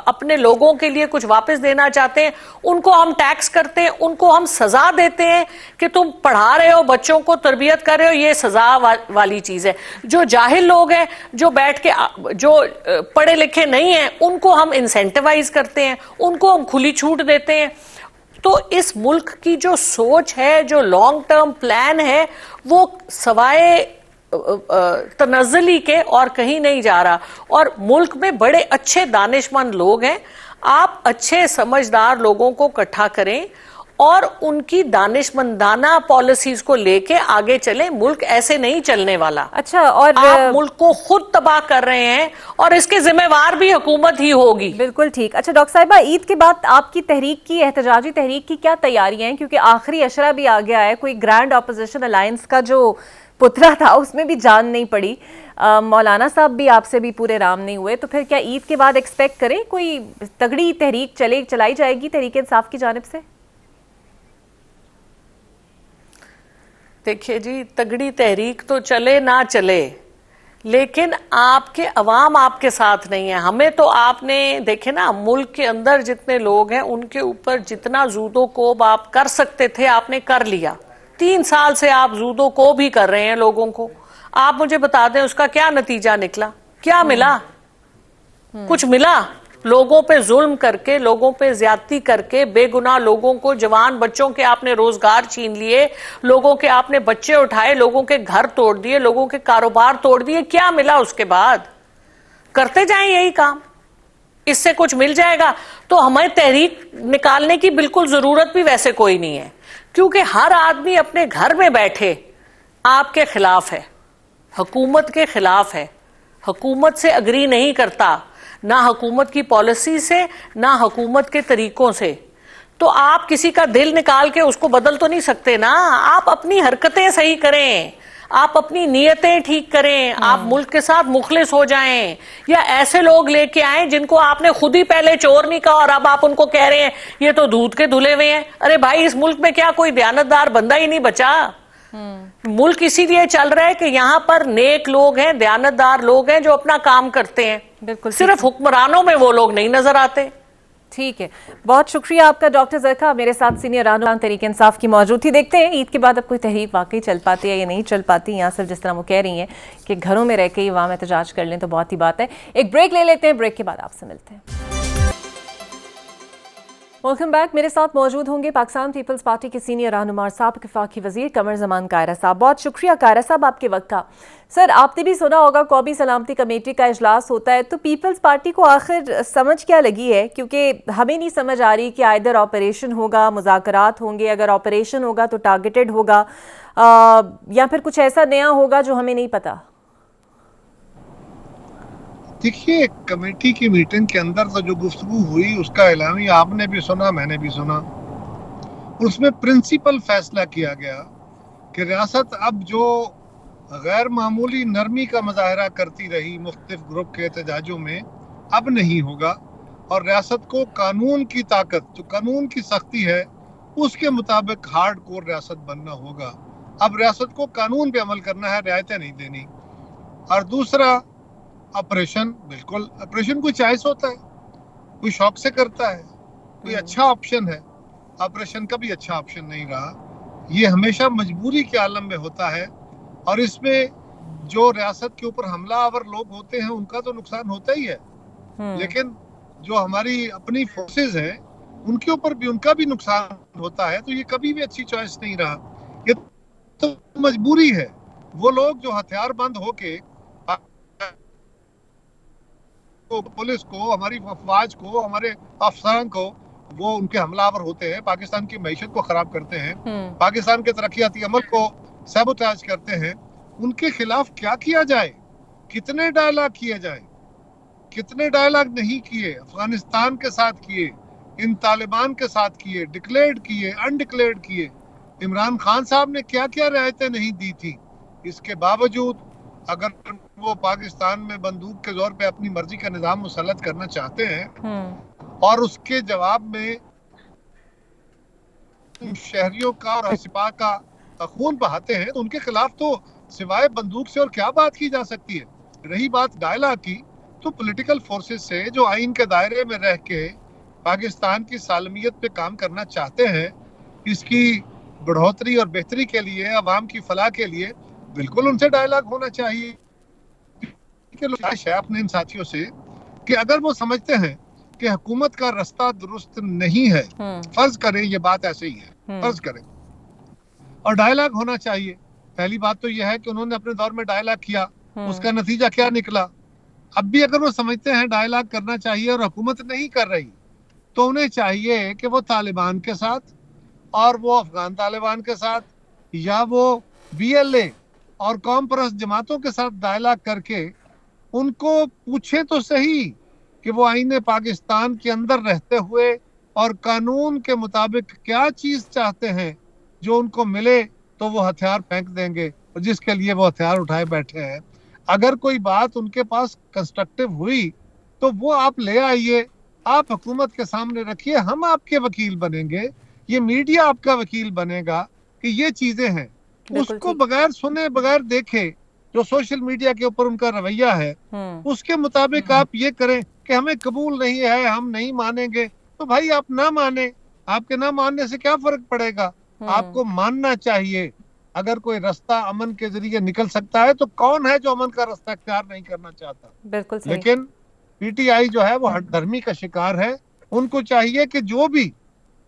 اپنے لوگوں کے لیے کچھ واپس دینا چاہتے ہیں. ان کو ہم ٹیکس کرتے ہیں، ان کو ہم سزا دیتے ہیں کہ تم پڑھا رہے ہو، بچوں کو تربیت کر رہے ہو. یہ سزا والی چیز ہے. جو جاہل لوگ ہیں، جو بیٹھ کے جو پڑھے لکھے نہیں ہیں، ان کو ہم انسینٹیوائز کرتے ہیں، ان کو ہم کھلی چھوٹ دیتے ہیں. تو اس ملک کی جو سوچ ہے، جو لانگ ٹرم پلان ہے، وہ سوائے تنزلی کے اور کہیں نہیں جا رہا. اور ملک میں بڑے اچھے دانش مند لوگ ہیں. آپ اچھے سمجھدار لوگوں کو اکٹھا کریں اور ان کی دانش مندانہ پالیسیز کو لے کے آگے چلیں. ملک ایسے نہیں چلنے والا. اچھا، اور آپ ملک کو خود تباہ کر رہے ہیں اور اس کے ذمہ وار بھی حکومت ہی ہوگی. بالکل ٹھیک. اچھا ڈاکٹر صاحبہ، عید کے بعد آپ کی تحریک کی، احتجاجی تحریک کی کیا تیاریاں ہیں؟ کیونکہ آخری اشرہ بھی آ گیا ہے. کوئی گرینڈ اپوزیشن الائنس کا جو پترا تھا اس میں بھی جان نہیں پڑی. مولانا صاحب بھی آپ سے بھی پورے رام نہیں ہوئے. تو پھر کیا عید کے بعد ایکسپیکٹ کریں کوئی تگڑی تحریک چلائی جائے گی تحریک انصاف کی جانب سے؟ دیکھیے جی، تگڑی تحریک تو چلے نہ چلے، لیکن آپ کے عوام آپ کے ساتھ نہیں ہے. ہمیں تو آپ نے دیکھے نا، ملک کے اندر جتنے لوگ ہیں ان کے اوپر جتنا زود و کوب آپ کر سکتے تھے آپ نے کر لیا. 3 سال سے آپ زود و کوب ہی کر رہے ہیں لوگوں کو. آپ مجھے بتا دیں اس کا کیا نتیجہ نکلا؟ کیا ملا؟ کچھ ملا؟ لوگوں پہ ظلم کر کے، لوگوں پہ زیادتی کر کے، بے گناہ لوگوں کو، جوان بچوں کے آپ نے روزگار چھین لیے، لوگوں کے آپ نے بچے اٹھائے، لوگوں کے گھر توڑ دیے، لوگوں کے کاروبار توڑ دیے. کیا ملا اس کے بعد؟ کرتے جائیں یہی کام، اس سے کچھ مل جائے گا. تو ہمیں تحریک نکالنے کی بالکل ضرورت بھی ویسے کوئی نہیں ہے، کیونکہ ہر آدمی اپنے گھر میں بیٹھے آپ کے خلاف ہے، حکومت کے خلاف ہے، حکومت سے اگری نہیں کرتا، نہ حکومت کی پالیسی سے، نہ حکومت کے طریقوں سے. تو آپ کسی کا دل نکال کے اس کو بدل تو نہیں سکتے نا. آپ اپنی حرکتیں صحیح کریں، آپ اپنی نیتیں ٹھیک کریں، آپ ملک کے ساتھ مخلص ہو جائیں. یا ایسے لوگ لے کے آئیں جن کو آپ نے خود ہی پہلے چور نہیں کہا اور اب آپ ان کو کہہ رہے ہیں یہ تو دودھ کے دھلے ہوئے ہیں. ارے بھائی، اس ملک میں کیا کوئی دیانتدار بندہ ہی نہیں بچا؟ ملک اسی لیے چل رہا ہے کہ یہاں پر نیک لوگ ہیں، دیانتدار لوگ ہیں جو اپنا کام کرتے ہیں. بالکل. صرف حکمرانوں میں وہ لوگ نہیں نظر آتے. ٹھیک ہے، بہت شکریہ آپ کا ڈاکٹر زرخا. میرے ساتھ سینئر رہنما تحریک انصاف کی موجود تھی. دیکھتے ہیں عید کے بعد اب کوئی تحریک واقعی چل پاتی ہے یا نہیں چل پاتی. یہاں صرف جس طرح وہ کہہ رہی ہیں کہ گھروں میں رہ کے ہی عوام احتجاج کر لیں تو بہت ہی بات ہے. ایک بریک لے لیتے ہیں، بریک کے بعد آپ سے ملتے ہیں. Welcome back. میرے ساتھ موجود ہوں گے پاکستان پیپلز پارٹی کے سینئر رہنما سابق وفاقی وزیر قمر زمان قاہرہ صاحب. بہت شکریہ قاہرہ صاحب آپ کے وقت کا. سر، آپ نے بھی سنا ہوگا قومی سلامتی کمیٹی کا اجلاس ہوتا ہے، تو پیپلز پارٹی کو آخر سمجھ کیا لگی ہے؟ کیونکہ ہمیں نہیں سمجھ آ رہی کہ آئدر آپریشن ہوگا، مذاکرات ہوں گے، اگر آپریشن ہوگا تو ٹارگیٹڈ ہوگا، یا پھر کچھ ایسا نیا ہوگا جو ہمیں نہیں پتا. دیکھیے، کمیٹی کی میٹنگ کے اندر تو جو گفتگو ہوئی اس کا اعلامیہ آپ نے بھی سنا، میں نے بھی سنا. اس میں پرنسپل فیصلہ کیا گیا کہ ریاست اب جو غیر معمولی نرمی کا مظاہرہ کرتی رہی مختلف گروپ کے احتجاجوں میں، اب نہیں ہوگا، اور ریاست کو قانون کی طاقت، جو قانون کی سختی ہے، اس کے مطابق ہارڈ کور ریاست بننا ہوگا. اب ریاست کو قانون پہ عمل کرنا ہے, رعایتیں نہیں دینی. اور دوسرا آپریشن, بالکل آپریشن کوئی چوائس ہوتا ہے, کوئی شوق سے کرتا ہے, کوئی اچھا آپشن ہے. آپریشن کا بھی اچھا آپشن نہیں رہا, یہ ہمیشہ مجبوری کے عالم میں ہوتا ہے. اور اس میں جو ریاست کے اوپر حملہ آور لوگ ہوتے ہیں ان کا تو نقصان ہوتا ہی ہے, لیکن جو ہماری اپنی فورسز ہیں ان کے اوپر بھی ان کا بھی نقصان ہوتا ہے. تو یہ کبھی بھی اچھی چوائس نہیں رہا, یہ تو مجبوری ہے. وہ لوگ جو ہتھیار بند ہو کے پولیس کو, ہماری افواج کو, ہمارے افسران کو, وہ ان کے حملہ آور ہوتے ہیں, پاکستان کی معیشت کو خراب کرتے ہیں, پاکستان کے ترقیاتی عمل کو سیبوتاج کرتے ہیں, ان کے خلاف کیا کیا جائے؟ کتنے ڈائلاگ کیے جائیں؟ کتنے ڈائلاگ نہیں کیے؟ افغانستان کے ساتھ کیے, ان طالبان کے ساتھ کیے, ڈکلیئرڈ کیے, انڈکلیئرڈ کیے. عمران خان صاحب نے کیا کیا رعایتیں نہیں دی تھی. اس کے باوجود اگر وہ پاکستان میں بندوق کے زور پہ اپنی مرضی کا نظام مسلط کرنا چاہتے ہیں اور اس کے جواب میں شہریوں کا اور سپاہ کا خون بہاتے ہیں, تو ان کے خلاف تو سوائے بندوق سے اور کیا بات کی جا سکتی ہے. رہی بات ڈائلاگ کی, تو پولیٹیکل فورسز سے جو آئین کے دائرے میں رہ کے پاکستان کی سالمیت پہ کام کرنا چاہتے ہیں, اس کی بڑھوتری اور بہتری کے لیے, عوام کی فلاح کے لیے, بالکل ان سے ڈائلاگ ہونا چاہیے. اپنے ان ساتھیوں سے کہ اگر وہ سمجھتے ہیں کہ حکومت کا رستہ درست نہیں ہے, فرض کریں یہ بات ایسے ہی ہے, فرض کریں, اور ڈائلاگ ہونا چاہیے. پہلی بات تو یہ ہے کہ انہوں نے اپنے دور میں ڈائلاگ کیا, اس کا نتیجہ کیا نکلا. اب بھی اگر وہ سمجھتے ہیں ڈائلاگ کرنا چاہیے اور حکومت نہیں کر رہی, تو انہیں چاہیے کہ وہ طالبان کے ساتھ اور وہ افغان طالبان کے ساتھ یا وہ BLA اور قوم پرست جماعتوں کے ساتھ ڈائلاگ کر کے ان کو پوچھیں تو صحیح کہ وہ آئین پاکستان کے اندر رہتے ہوئے اور قانون کے مطابق کیا چیز چاہتے ہیں. جو ان کو ملے تو وہ ہتھیار پھینک دیں گے, جس کے لیے وہ ہتھیار اٹھائے بیٹھے ہیں. اگر کوئی بات ان کے پاس کنسٹرکٹیو ہوئی تو وہ آپ لے آئیے, آپ حکومت کے سامنے رکھیے, ہم آپ کے وکیل بنیں گے, یہ میڈیا آپ کا وکیل بنے گا کہ یہ چیزیں ہیں. اس کو بغیر سنے بغیر دیکھے جو سوشل میڈیا کے اوپر ان کا رویہ ہے, اس کے مطابق آپ یہ کریں کہ ہمیں قبول نہیں ہے, ہم نہیں مانیں گے. تو بھائی آپ نہ مانیں, آپ کے نہ ماننے سے کیا فرق پڑے گا؟ آپ کو ماننا چاہیے. اگر کوئی رستہ امن کے ذریعے نکل سکتا ہے تو کون ہے جو امن کا رستہ اختیار نہیں کرنا چاہتا؟ بالکل صحیح. لیکن PTI جو ہے وہ ہٹ دھرمی کا شکار ہے. ان کو چاہیے کہ جو بھی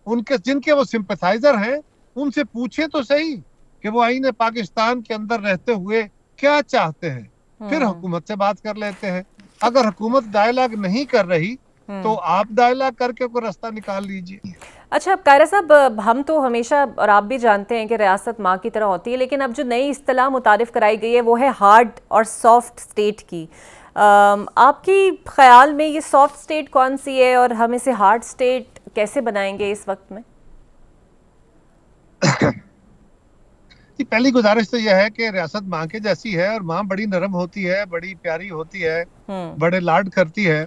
ان کے جن کے وہ سمپتھائزر ہیں ان سے پوچھیں تو صحیح کہ وہ آئین پاکستان کے اندر رہتے ہوئے کیا چاہتے ہیں, پھر حکومت سے بات کر لیتے ہیں. اگر حکومت ڈائلاگ نہیں کر رہی تو آپ ڈائلاگ کر کے کوئی راستہ نکال لیجئے. اچھا قائرہ صاحب, ہم تو ہمیشہ اور آپ بھی جانتے ہیں کہ ریاست ماں کی طرح ہوتی ہے, لیکن اب جو نئی اصطلاح متعارف کرائی گئی ہے وہ ہے ہارڈ اور سافٹ اسٹیٹ کی. آپ کی خیال میں یہ سافٹ اسٹیٹ کون سی ہے اور ہم اسے ہارڈ اسٹیٹ کیسے بنائیں گے اس وقت میں؟ پہلی گزارش تو یہ ہے کہ ریاست ماں کے جیسی ہے, اور ماں بڑی نرم ہوتی ہے, بڑی پیاری ہوتی ہے, بڑے لاڈ کرتی ہے,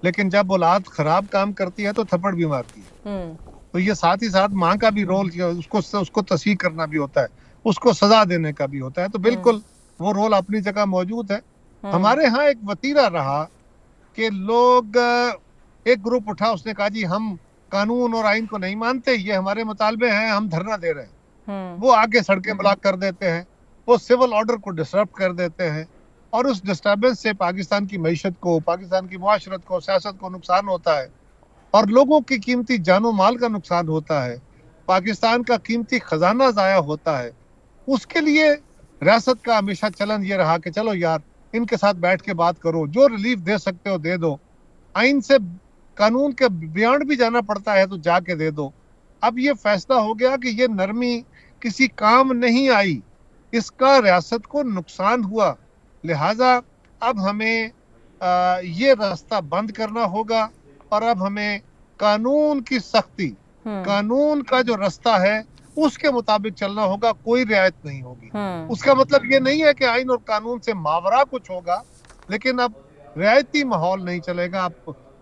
لیکن جب اولاد خراب کام کرتی ہے تو تھپڑ بھی مارتی ہے. تو یہ ساتھ ہی ساتھ ماں کا بھی رول, اس کو تصحیح کرنا بھی ہوتا ہے, اس کو سزا دینے کا بھی ہوتا ہے. تو بالکل وہ رول اپنی جگہ موجود ہے. ہمارے ہاں ایک وتیرہ رہا کہ لوگ, ایک گروپ اٹھا, اس نے کہا جی ہم قانون اور آئین کو نہیں مانتے, یہ ہمارے مطالبے ہیں, ہم دھرنا دے رہے ہیں. وہ آگے سڑکیں بلاک کر دیتے ہیں, وہ سول آرڈر کو ڈسٹرب کر دیتے ہیں, اور اس ڈسٹربنس سے پاکستان کی معیشت کو, پاکستان کی معاشرت کو, سیاست کو نقصان ہوتا ہے, اور لوگوں کی قیمتی جان و مال کا نقصان ہوتا ہے, پاکستان کا قیمتی خزانہ ضائع ہوتا ہے. اس کے لیے ریاست کا ہمیشہ چلن یہ رہا کہ چلو یار ان کے ساتھ بیٹھ کے بات کرو, جو ریلیف دے سکتے ہو دے دو, آئین سے قانون کے بیانڈ بھی جانا پڑتا ہے تو جا کے دے دو. اب یہ فیصلہ ہو گیا کہ یہ نرمی کسی کام نہیں آئی, اس کا ریاست کو نقصان ہوا, لہٰذا اب ہمیں یہ راستہ بند کرنا ہوگا, اور اب ہمیں قانون کی سختی, قانون کا جو راستہ ہے اس کے مطابق چلنا ہوگا, کوئی رعایت نہیں ہوگی. اس کا مطلب یہ نہیں ہے کہ آئین اور قانون سے ماورا کچھ ہوگا, لیکن اب رعایتی ماحول نہیں چلے گا. اب